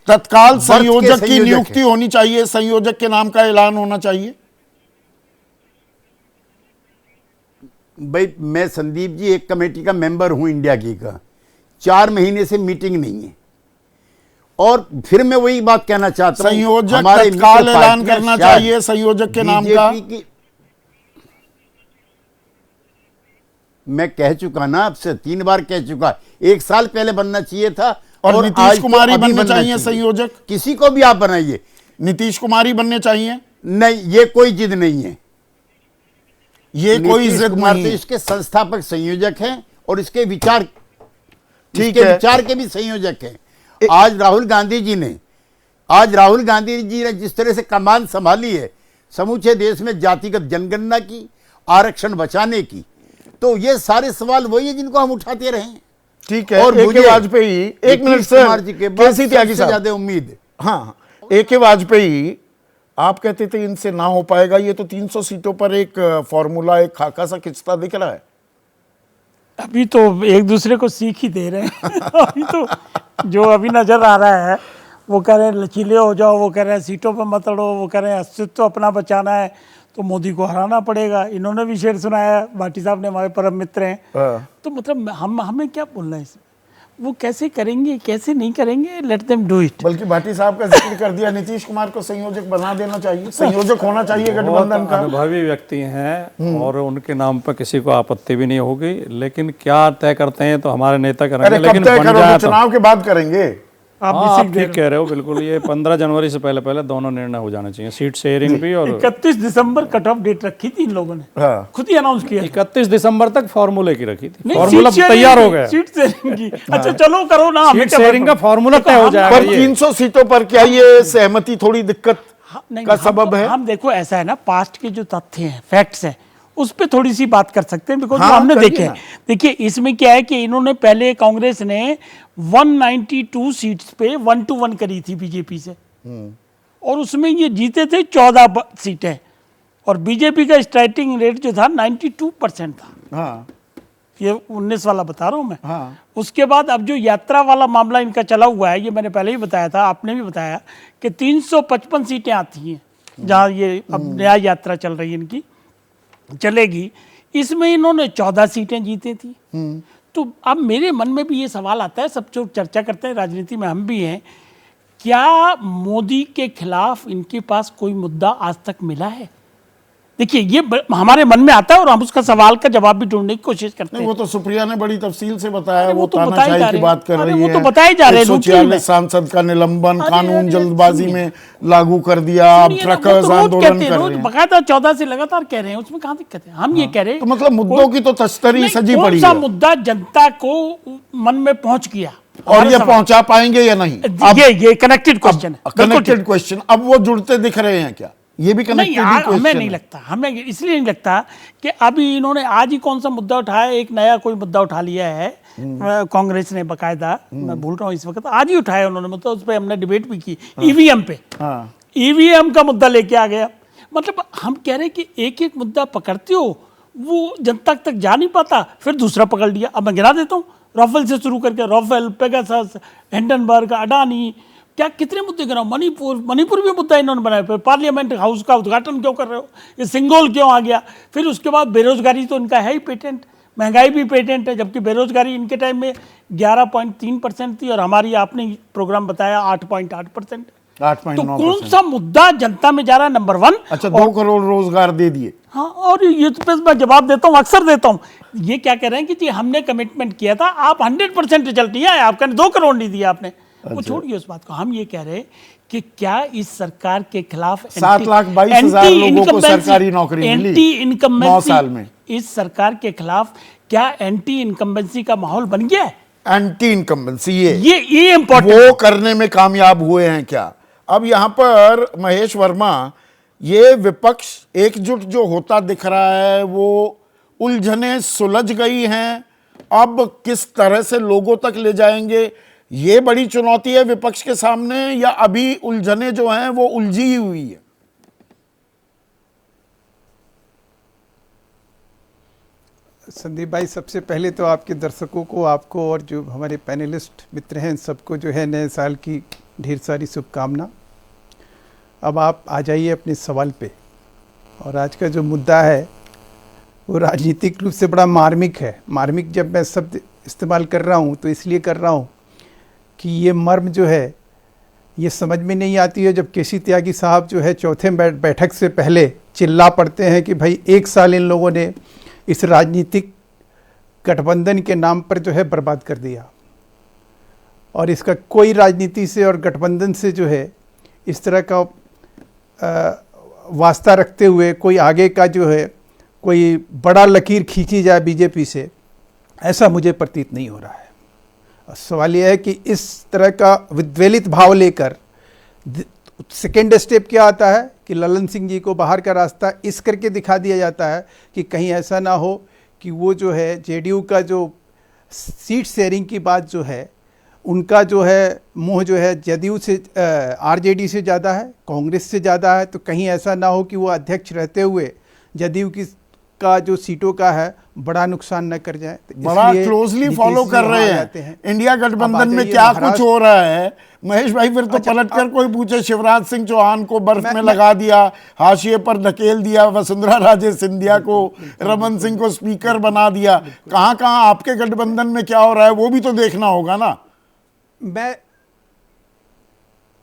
तत्काल संयोजक की नियुक्ति होनी चाहिए, संयोजक के नाम का ऐलान होना चाहिए। भाई, मैं संदीप जी एक कमेटी का मेंबर हूं इंडिया की का, 4 महीने से मीटिंग नहीं है। और फिर मैं वही बात कहना चाहता हूं, संयोजक तत्काल ऐलान करना चाहिए संयोजक के नाम का। मैं कह चुका ना, आपसे 3 बार कह चुका, 1 साल पहले बनना चाहिए था। और नीतीश कुमार ही बनना चाहिए संयोजक। किसी को भी आप बनाइए, नीतीश कुमार ही बनने चाहिए। नहीं, ये कोई जिद नहीं है, ये कोई जिद नहीं। इसके संस्थापक संयोजक हैं और इसके विचार, ठीक है, विचार के भी संयोजक हैं। आज राहुल गांधी जी ने जिस तरह से कमान संभाली है समूचे देश में, जातिगत जनगणना की, आरक्षण बचाने की, तो ये सारे सवाल वही है जिनको हम उठाते रहे। ठीक है। और मुझे वाजपेयी, एक मिनट सर, केसी त्यागी साहब, ज्यादा उम्मीद। हाँ, AK वाजपेयी, आप कहते थे इनसे ना हो पाएगा, ये तो 300 सीटों पर एक फॉर्मूला, एक खाका सा खिंचता दिख रहा है। अभी तो एक दूसरे को सीख ही दे रहे हैं। अभी तो जो अभी नजर आ रहा है, वो कह रहे हैं लचीले हो जाओ, वो कह रहे हैं सीटों पर मत अड़ो, वो कह रहे हैं अस्तित्व अपना बचाना है तो मोदी को हराना पड़ेगा। इन्होंने भी शेर सुनाया, भाटी साहब ने, हमारे परम मित्र हैं। तो मतलब हमें क्या बोलना है इसमें? वो कैसे करेंगे, कैसे नहीं करेंगे, लेट देम डू इट। बल्कि भाटी साहब का जिक्र कर दिया, नीतीश कुमार को संयोजक बना देना चाहिए, संयोजक होना चाहिए गठबंधन का। अनुभवी व्यक्ति हैं और उनके नाम पर किसी को आपत्ति भी नहीं होगी, लेकिन क्या तय करते हैं तो हमारे नेता करेंगे। लेकिन चुनाव के बाद करेंगे। आप ठीक कह रहे हो, बिल्कुल। ये 15 जनवरी से पहले दोनों निर्णय हो जाने चाहिए, सीट शेयरिंग भी। और 31 दिसंबर कट ऑफ डेट रखी थी इन लोगों ने, खुद ही अनाउंस किया। 31 दिसंबर तक फॉर्मूले की रखी थी, फॉर्मूला तैयार हो गया, सीट शेयरिंग की। अच्छा चलो करो ना, सीट शेयरिंग का फॉर्मूला तय हो जाएगा। पर 300 सीटों पर क्या ये सहमति थोड़ी दिक्कत नहीं, का हम सबब तो- है? हम देखो ऐसा है ना, पास्ट के जो तथ्य हैं, फैक्ट्स हैं, उस पे थोड़ी सी बात कर सकते हैं, बिकॉज हाँ, हमने करिए देखे ना। हैं। देखिए इसमें क्या है कि इन्होंने पहले, कांग्रेस ने 192 सीट्स पे 1-1 करी थी बीजेपी से, और उसमें ये जीते थे 14 सीटें, और बीजेपी का स्ट्राइकिंग रेट जो था 92% था। हाँ ये 19 वाला बता रहा हूँ मैं। हाँ। उसके बाद अब जो यात्रा वाला मामला इनका चला हुआ है, ये मैंने पहले ही बताया था, आपने भी बताया कि 355 सीटें आती हैं जहाँ ये अब नया यात्रा चल रही है इनकी, चलेगी। इसमें इन्होंने 14 सीटें जीती थी। तो अब मेरे मन में भी ये सवाल आता है, सब जो चर्चा करते हैं राजनीति में, हम भी हैं, क्या मोदी के खिलाफ इनके पास कोई मुद्दा आज तक मिला है? देखिए ये हमारे मन में आता है और हम उसका सवाल का जवाब भी ढूंढने की कोशिश करते नहीं, हैं। वो तो सुप्रिया ने बड़ी तफसील से बताया, अरे वो वो तो बताए जा तानाशाही की रहे बात हैं। कर अरे रही वो है। तो बताए जा रहे हैं, 146 सांसद का निलंबन, अरे, कानून अरे, जल्दबाजी सुनिए। में लागू कर दिया, अब सुनिए ना, वो ट्रकर्स तो रोज आंदोलन कहते हैं, कर रोज रहे हैं। बकायदा 14 से लगातार कह रहे हैं, उसमें कहाँ दिक्कत है? हम ये कह रहे हैं तो मतलब मुद्दों की तो तस्तरी नहीं, सजी कौन पड़ी सा है, मुद्दा जनता को मन में पहुंच गया, और हमारा ये सवाल। पहुंचा पाएंगे या नहीं? ये कनेक्टेड क्वेश्चन है। कनेक्टेड क्वेश्चन, अब वो जुड़ते दिख रहे हैं क्या? ये भी नहीं, कनेक्टेड हमें क्वेश्चन नहीं है। लगता, हमें इसलिए नहीं लगता कि अभी इन्होंने आज ही कौन सा मुद्दा उठाया, एक नया कोई मुद्दा उठा लिया है कांग्रेस ने बकायदा, मैं भूल रहा हूँ इस वक्त, आज ही उठाया उन्होंने, मतलब उस पर हमने डिबेट भी की, ईवीएम पे। हाँ। ईवीएम का मुद्दा लेके आ गया। मतलब हम कह रहे हैं कि एक एक मुद्दा पकड़ते हो, वो जनता तक जा नहीं पाता, फिर दूसरा पकड़ लिया। अब मैं गिना देता हूँ, राफेल से शुरू करके, राफेल, पेगासस, हिंडनबर्ग, अडानी, क्या कितने मुद्दे गिनाओ, मणिपुर भी मुद्दा इन्होंने बनाया। फिर पार्लियामेंट हाउस का उद्घाटन क्यों कर रहे हो, ये सिंगोल क्यों आ गया? फिर उसके बाद बेरोजगारी तो इनका है ही पेटेंट, महंगाई भी पेटेंट है, जबकि बेरोजगारी इनके टाइम में 11.3% थी और हमारी, आपने प्रोग्राम बताया, 8.8%। 8.9%। तो कौन सा मुद्दा जनता में जा रहा है? नंबर 1। अच्छा, 2 करोड़ रोजगार दे दिए। हाँ, और ये पे मैं जवाब देता हूँ, अक्सर देता हूँ। ये क्या कह रहे हैं कि जी हमने कमिटमेंट किया था, आप 100% रिजल्ट नहीं आया, आपका 2 करोड़ नहीं दिया आपने। वो छोड़िए उस बात को, हम ये कह रहे हैं कि क्या इस सरकार के खिलाफ 7,22,000 लोगों को सरकारी नौकरी मिली एंटी इनकम्बेंसी 9 साल में। इस सरकार के खिलाफ क्या एंटी इनकम्बेंसी का माहौल बन गया है? एंटी इनकम्बेंसी, ये इंपॉर्टेंट वो करने में कामयाब हुए हैं क्या? अब यहां पर महेश वर्मा, ये विपक्ष एकजुट जो होता दिख रहा है, वो उलझने सुलझ गई हैं, अब किस तरह से लोगों तक ले जाएंगे, ये बड़ी चुनौती है विपक्ष के सामने, या अभी उलझने जो हैं वो उलझी हुई है? संदीप भाई, सबसे पहले तो आपके दर्शकों को, आपको और जो हमारे पैनलिस्ट मित्र हैं, सबको जो है नए साल की ढेर सारी शुभकामना। अब आप आ जाइए अपने सवाल पे। और आज का जो मुद्दा है वो राजनीतिक रूप से बड़ा मार्मिक है। मार्मिक जब मैं शब्द इस्तेमाल कर रहा हूँ तो इसलिए कर रहा हूँ कि ये मर्म जो है ये समझ में नहीं आती है जब केसी त्यागी साहब जो है चौथे बैठक से पहले चिल्ला पड़ते हैं कि भाई 1 साल इन लोगों ने इस राजनीतिक गठबंधन के नाम पर जो है बर्बाद कर दिया, और इसका कोई राजनीति से और गठबंधन से जो है इस तरह का वास्ता रखते हुए कोई आगे का जो है कोई बड़ा लकीर खींची जाए बीजेपी से, ऐसा मुझे प्रतीत नहीं हो रहा है। सवाल यह है कि इस तरह का विद्वेलित भाव लेकर सेकेंड स्टेप क्या आता है कि ललन सिंह जी को बाहर का रास्ता इस करके दिखा दिया जाता है कि कहीं ऐसा ना हो कि वो जो है जेडीयू का जो सीट शेयरिंग की बात जो है, उनका जो है मोह जो है जदयू से आरजेडी से ज़्यादा है, कांग्रेस से ज़्यादा है, तो कहीं ऐसा ना हो कि वो अध्यक्ष रहते हुए जदयू का जो सीटों का है बड़ा नुकसान न कर जाए। तो बड़ा क्लोजली फॉलो कर रहे हैं इंडिया गठबंधन में क्या कुछ हो रहा है। महेश भाई, फिर तो पलटकर कोई पूछे, शिवराज सिंह चौहान को बर्फ में लगा दिया, हाशिए पर धकेल दिया, वसुंधरा राजे सिंधिया को, रमन सिंह को स्पीकर बना दिया, कहाँ कहाँ आपके गठबंधन में क्या हो रहा है वो भी तो देखना होगा ना। मैं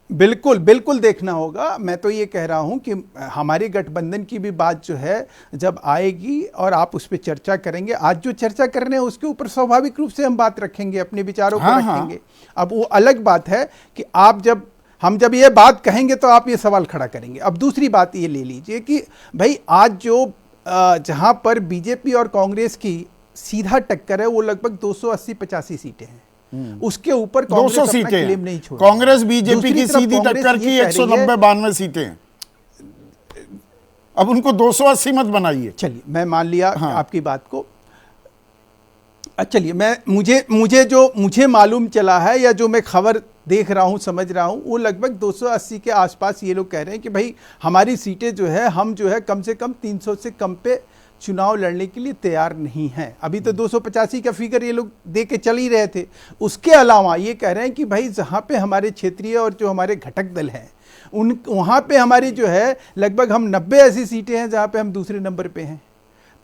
बिल्कुल बिल्कुल देखना होगा। मैं तो ये कह रहा हूं कि हमारे गठबंधन की भी बात जो है जब आएगी और आप उस पर चर्चा करेंगे, आज जो चर्चा कर रहे हैं उसके ऊपर स्वाभाविक रूप से हम बात रखेंगे, अपने विचारों को रखेंगे। अब वो अलग बात है कि आप हम जब ये बात कहेंगे तो आप ये सवाल खड़ा करेंगे। अब दूसरी बात ये ले लीजिए कि भाई आज जो जहां पर बीजेपी और कांग्रेस की सीधा टक्कर है वो लगभग 280-85 सीटें हैं। उसके ऊपर 200 सीटें क्लेम नहीं छोड़, कांग्रेस बीजेपी की सीधी टक्कर की 190-92 सीटें हैं। अब उनको 280 मत बनाइए। चलिए मैं मान लिया आपकी बात को। चलिए मुझे मालूम चला है या जो मैं खबर देख रहा हूँ समझ रहा हूँ, वो लगभग 280 के आसपास ये लोग कह रहे हैं कि भाई हमारी सीटें जो है हम जो है कम से कम 300 से कम पे चुनाव लड़ने के लिए तैयार नहीं हैं। अभी तो 285 का फिगर ये लोग दे के चल ही रहे थे। उसके अलावा ये कह रहे हैं कि भाई जहाँ पे हमारे क्षेत्रीय और जो हमारे घटक दल हैं वहाँ पे हमारी जो है लगभग हम 90 ऐसी सीटें हैं जहाँ पे हम दूसरे नंबर पे हैं।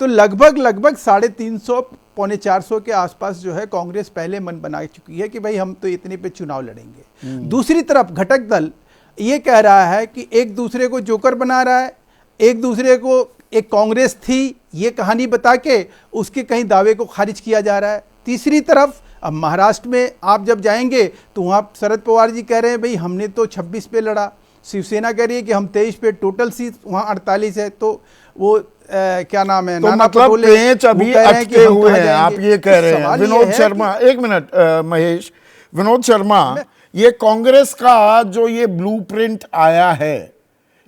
तो लगभग 350 पौने 400 के आसपास जो है कांग्रेस पहले मन बना चुकी है कि भाई हम तो इतने पे चुनाव लड़ेंगे। दूसरी तरफ घटक दल ये कह रहा है कि एक दूसरे को जोकर बना रहा है, एक दूसरे को एक कांग्रेस थी ये कहानी बता के उसके कहीं दावे को खारिज किया जा रहा है। तीसरी तरफ अब महाराष्ट्र में आप जब जाएंगे तो वहाँ शरद पवार जी कह रहे हैं भाई हमने तो 26 पे लड़ा, शिवसेना कह रही है कि हम 23 पे, टोटल सीट वहाँ 48 है। तो वो क्या नाम है, तो नाना मतलब पटोले पेंच अभी अटके हुए हैं, आप ये कह रहे हैं। विनोद शर्मा, एक मिनट महेश, विनोद शर्मा, ये कांग्रेस का जो ये ब्लूप्रिंट आया है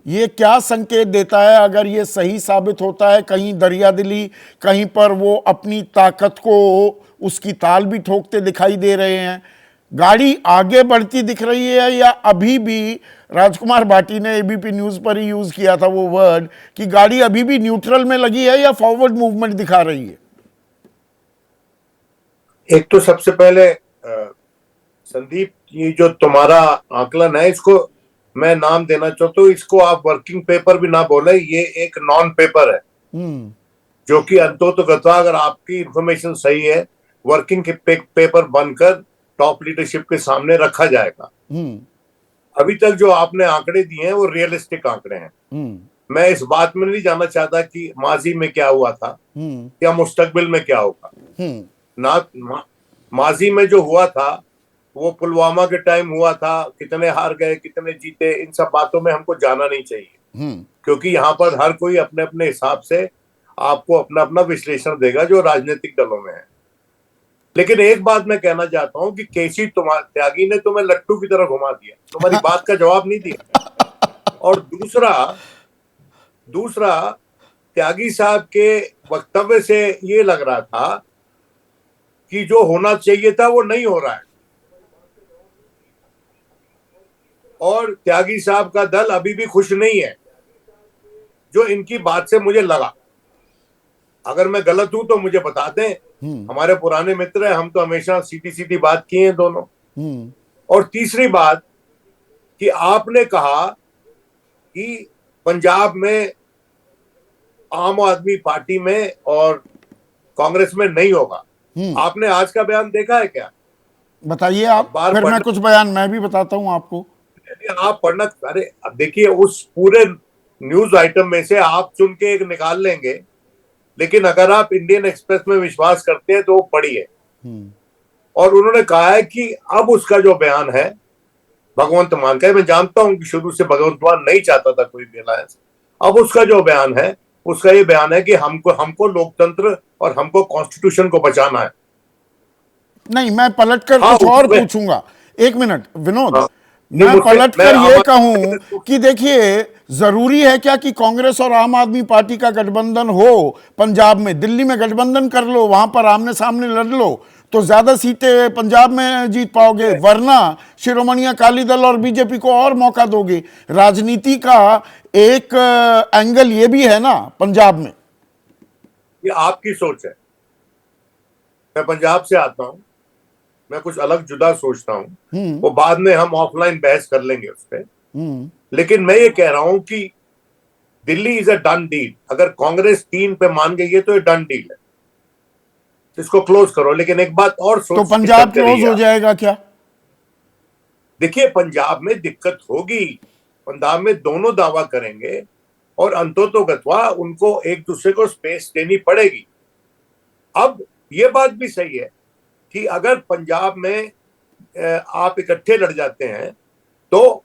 ये क्या संकेत देता है? अगर ये सही साबित होता है, कहीं दरियादिली, कहीं पर वो अपनी ताकत को उसकी ताल भी ठोकते दिखाई दे रहे हैं, गाड़ी आगे बढ़ती दिख रही है, या अभी भी राजकुमार भाटी ने एबीपी न्यूज पर ही यूज किया था वो वर्ड कि गाड़ी अभी भी न्यूट्रल में लगी है या फॉरवर्ड मूवमेंट दिखा रही है? एक तो सबसे पहले संदीप, ये जो तुम्हारा आकलन है इसको मैं नाम देना चाहता हूँ, इसको आप वर्किंग पेपर भी ना बोले, ये एक नॉन पेपर है जो कि अंततोगत्वा अगर आपकी इंफॉर्मेशन सही है वर्किंग के पेपर बनकर टॉप लीडरशिप के सामने रखा जाएगा। अभी तक जो आपने आंकड़े दिए हैं वो रियलिस्टिक आंकड़े हैं। मैं इस बात में नहीं जानना चाहता कि माजी में क्या हुआ था या मुस्तकबिल में क्या होगा। ना माजी में जो हुआ था वो पुलवामा के टाइम हुआ था, कितने हार गए कितने जीते, इन सब बातों में हमको जाना नहीं चाहिए क्योंकि यहाँ पर हर कोई अपने अपने हिसाब से आपको अपना अपना विश्लेषण देगा जो राजनीतिक दलों में है। लेकिन एक बात मैं कहना चाहता हूं कि केसी त्यागी ने तुम्हें लट्टू की तरह घुमा दिया, तुम्हारी बात का जवाब नहीं दिया। और दूसरा त्यागी साहब के वक्तव्य से ये लग रहा था कि जो होना चाहिए था वो नहीं हो रहा है, और त्यागी साहब का दल अभी भी खुश नहीं है, जो इनकी बात से मुझे लगा। अगर मैं गलत हूं तो मुझे बता दें, हमारे पुराने मित्र हैं, हम तो हमेशा सीधी सीधी बात किए हैं दोनों। और तीसरी बात कि आपने कहा कि पंजाब में आम आदमी पार्टी में और कांग्रेस में नहीं होगा। आपने आज का बयान देखा है क्या? बताइए आप, फिर मैं कुछ बयान मैं भी बताता हूं आपको। आप पढ़ना, अरे अब देखिए उस पूरे न्यूज आइटम में से आप चुन के एक निकाल लेंगे, लेकिन अगर आप इंडियन एक्सप्रेस में विश्वास करते हैं तो वो पढ़िए। और उन्होंने कहा है कि अब उसका जो बयान है भगवंत मान का, मैं जानता हूं कि शुरू से भगवंत मान नहीं चाहता था कोई भी अलायंस, अब उसका जो बयान है उसका ये बयान है कि हमको लोकतंत्र और हमको कॉन्स्टिट्यूशन को बचाना है। नहीं, मैं पलट कर कुछ और पूछूंगा। एक मिनट विनोद, मैं पलट कर ये कहूं कि देखिए, जरूरी है क्या कि कांग्रेस और आम आदमी पार्टी का गठबंधन हो पंजाब में? दिल्ली में गठबंधन कर लो, वहां पर आमने सामने लड़ लो तो ज्यादा सीटें पंजाब में जीत पाओगे, वरना शिरोमणि अकाली दल और बीजेपी को और मौका दोगे। राजनीति का एक एंगल ये भी है ना पंजाब में। ये आपकी सोच है, मैं पंजाब से आता हूं, मैं कुछ अलग जुदा सोचता हूं, वो बाद में हम ऑफलाइन बहस कर लेंगे उस पर। लेकिन मैं ये कह रहा हूं कि Delhi is a done deal. अगर कांग्रेस 3 पे मान गई है तो ये डन डील है, इसको क्लोज करो। लेकिन एक बात और सोच, तो पंजाब क्लोज हो जाएगा क्या? देखिए पंजाब में दिक्कत होगी, पंजाब में दोनों दावा करेंगे और अंततोगत्वा उनको एक दूसरे को स्पेस देनी पड़ेगी। अब ये बात भी सही है कि अगर पंजाब में आप इकट्ठे लड़ जाते हैं तो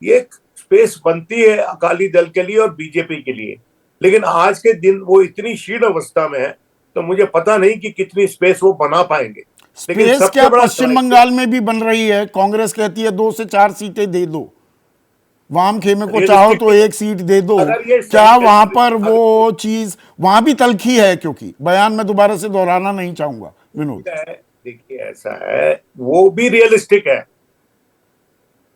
ये स्पेस बनती है अकाली दल के लिए और बीजेपी के लिए, लेकिन आज के दिन वो इतनी क्षीण अवस्था में है तो मुझे पता नहीं कि कितनी स्पेस वो बना पाएंगे। स्पेस क्या पश्चिम बंगाल में भी बन रही है, कांग्रेस कहती है 2 से 4 सीटें दे दो। वाम खेमे को Realistic- चाहो तो एक सीट दे दो, अगर ये सही क्या वहां तरीके- पर वो चीज वहां भी तलखी है? क्योंकि बयान में दोबारा से दोहराना नहीं चाहूंगा विनोद। देखिए ऐसा है, वो भी रियलिस्टिक है।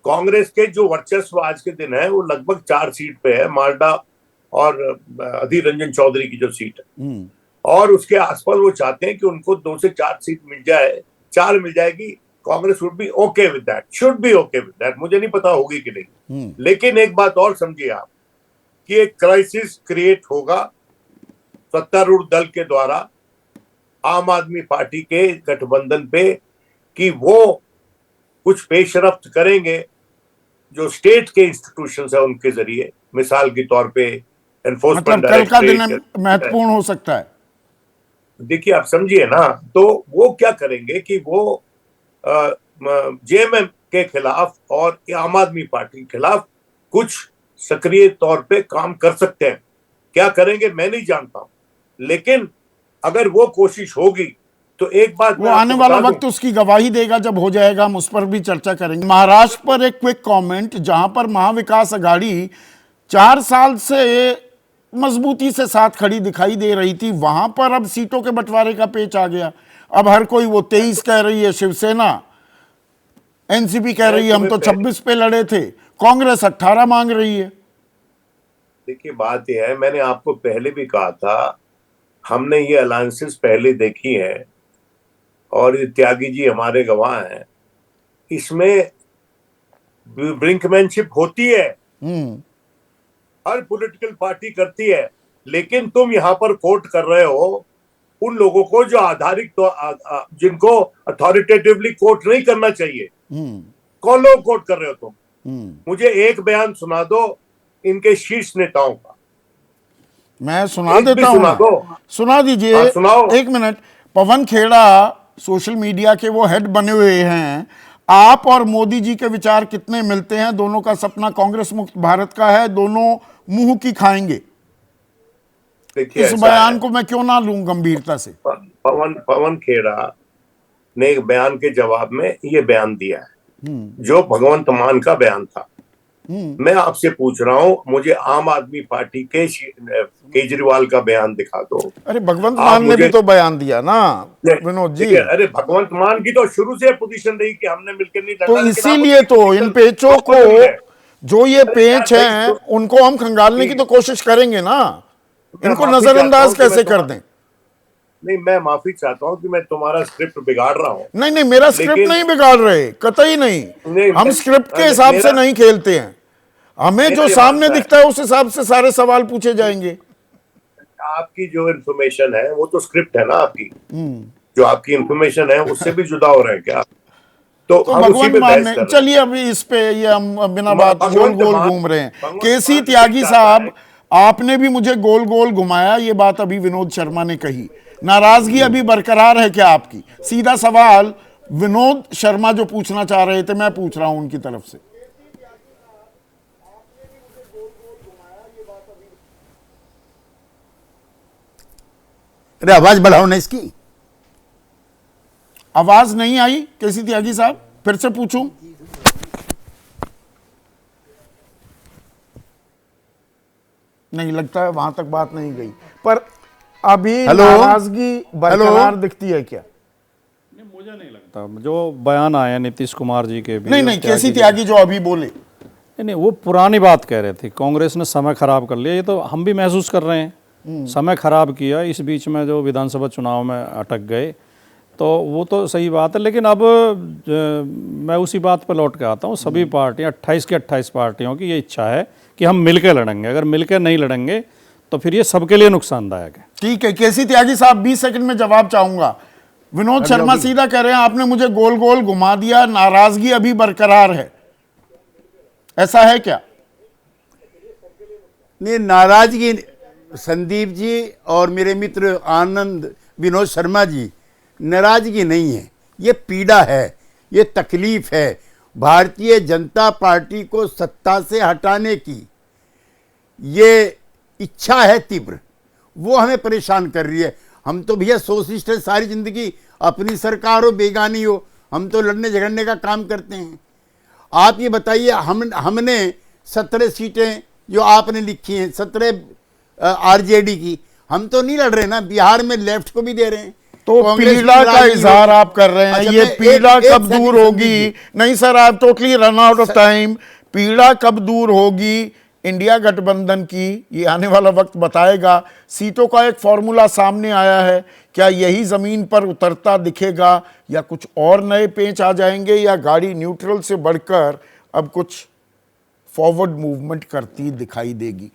कांग्रेस के जो वर्चस्व आज के दिन है वो लगभग 4 सीट पे है, माल्डा और अधीर रंजन चौधरी की जो सीट है, और उसके आसपास वो चाहते हैं कि उनको 2 से 4 सीट मिल जाए, 4 मिल जाएगी, Congress would be okay with that, should be okay with that. मुझे नहीं पता होगी कि नहीं, लेकिन एक बात और समझिए आप कि एक क्राइसिस क्रिएट होगा सत्तारूढ़ दल के द्वारा आम आदमी पार्टी के गठबंधन पे, कि वो कुछ पेशरफ्त करेंगे जो स्टेट के इंस्टीट्यूशंस है उनके जरिए, मिसाल के तौर पे एनफोर्समेंट मतलब कल का दिन महत्वपूर्ण हो सकता है। देखिए आप समझिए ना, तो वो क्या करेंगे कि वो जेएमएम के खिलाफ और आम आदमी पार्टी के खिलाफ कुछ सक्रिय तौर पे काम कर सकते हैं। क्या करेंगे मैं नहीं जानता हूं, लेकिन अगर वो कोशिश होगी तो एक बात वो आने वाला वक्त उसकी गवाही देगा, जब हो जाएगा हम उस पर भी चर्चा करेंगे। महाराष्ट्र पर एक क्विक कमेंट, जहां पर महाविकास आघाड़ी 4 साल से मजबूती से साथ खड़ी दिखाई दे रही थी, वहां पर अब सीटों के बंटवारे का पेच आ गया। अब हर कोई वो 23 कह रही है शिवसेना, एनसीपी कह रही है हम तो 26 पे लड़े थे, कांग्रेस 18 मांग रही है। देखिए बात यह है, मैंने आपको पहले भी कहा था, हमने ये अलायंसेस पहले देखी है और त्यागी जी हमारे गवाह हैं, इसमें ब्रिंकमैनशिप होती है, हर पॉलिटिकल पार्टी करती है, लेकिन तुम यहां पर कोट कर रहे हो उन लोगों को जो आधारित जिनको अथॉरिटेटिवली कोट नहीं करना चाहिए। कौन लोग कोट कर रहे हो तुम? मुझे एक बयान सुना दो इनके शीर्ष नेताओं का। मैं सुना देता हूं, सुना दीजिए। सुनाओ। 1 minute. Pawan Khera social media के वो हेड बने हुए हैं। आप और मोदी जी के विचार कितने मिलते हैं? दोनों का सपना कांग्रेस मुक्त भारत का है, दोनों मुंह की खाएंगे। इस बयान को मैं क्यों ना लूं गंभीरता से? पवन खेड़ा ने एक बयान के जवाब में ये बयान दिया है जो भगवंत मान का बयान था। मैं आपसे पूछ रहा हूं, मुझे आम आदमी पार्टी के केजरीवाल का बयान दिखा दो। अरे भगवंत मान ने भी तो बयान दिया ना विनोद जी। अरे भगवंत मान की तो शुरू से पोजीशन रही कि हमने मिलकर नहीं तो इसीलिए तो इन पेचों को, जो ये पेच हैं उनको हम खंगालने की तो कोशिश करेंगे ना, इनको नजरअंदाज कैसे कर दें? नहीं, मैं माफी चाहता हूं कि मैं तुम्हारा स्क्रिप्ट बिगाड़ रहा हूं। नहीं, मेरा स्क्रिप्ट नहीं बिगाड़ रहे, कतई नहीं। हम स्क्रिप्ट के हिसाब से नहीं खेलते हैं, हमें जो सामने दिखता है उस हिसाब से सारे सवाल पूछे जाएंगे। आपकी जो इन्फॉर्मेशन है वो तो स्क्रिप्ट है ना आपकी, जो आपकी इन्फॉर्मेशन है उससे भी जुदा हो रहे हैं क्या? तो भगवान मानने, चलिए अभी इस पे ये हम बिना बात गोल गोल घूम रहे हैं। केसी त्यागी साहब, आपने भी मुझे गोल गोल घुमाया, ये बात अभी विनोद शर्मा ने कही। नाराजगी अभी बरकरार है क्या आपकी? सीधा सवाल विनोद शर्मा जो पूछना चाह रहे थे मैं पूछ रहा हूं उनकी तरफ से। अरे आवाज बढ़ाओ ना इसकी। आवाज नहीं आई केसी त्यागी साहब, फिर से पूछूं? नहीं लगता है, वहां तक बात नहीं गई, पर अभी नाराजगी बरकरार दिखती है क्या? मुझे नहीं लगता। जो बयान आया नीतीश कुमार जी के भी, नहीं केसी त्यागी जो अभी बोले, नहीं वो पुरानी बात कह रहे थे, कांग्रेस ने समय खराब कर लिया, ये तो हम भी महसूस कर रहे हैं, समय खराब किया। इस बीच में जो विधानसभा चुनाव में अटक गए, तो वो तो सही बात है। लेकिन अब मैं उसी बात पर लौट के आता हूँ, सभी पार्टियाँ 28 की 28 पार्टियों की ये इच्छा है कि हम मिलकर लड़ेंगे। अगर मिलकर नहीं लड़ेंगे तो फिर ये सबके लिए नुकसानदायक है। ठीक है केसी त्यागी साहब, 20 सेकंड में जवाब चाहूंगा। विनोद शर्मा सीधा कह रहे हैं आपने मुझे गोल गोल घुमा दिया, नाराजगी अभी बरकरार है, ऐसा है क्या? नहीं, नाराजगी संदीप जी और मेरे मित्र आनंद विनोद शर्मा जी, नाराजगी नहीं है, ये पीड़ा है, ये तकलीफ है। भारतीय जनता पार्टी को सत्ता से हटाने की ये इच्छा है तीव्र, वो हमें परेशान कर रही है। हम तो भैया सोशलिस्ट है, सारी जिंदगी अपनी सरकार हो बेगानी हो, हम तो लड़ने झगड़ने का काम करते हैं। आप ये बताइए, हमने 17 सीटें जो आपने लिखी हैं, 17 आरजेडी की, हम तो नहीं लड़ रहे ना, बिहार में लेफ्ट को भी दे रहे हैं। तो कांग्रेस की पीड़ा का राजनीति इजहार होगी। आप कर रहे हैं, अच्छा, ये मैं पीड़ा एक कब सेकंड दूर संदीप होगी? जी। नहीं sir, I totally run out of time. पीड़ा कब दूर होगी इंडिया गठबंधन की, ये आने वाला वक्त बताएगा। सीटों का एक फॉर्मूला सामने आया है, क्या यही जमीन पर उतरता दिखेगा या कुछ और नए पेंच आ जाएंगे, या गाड़ी न्यूट्रल से बढ़कर अब कुछ फॉरवर्ड मूवमेंट करती दिखाई देगी?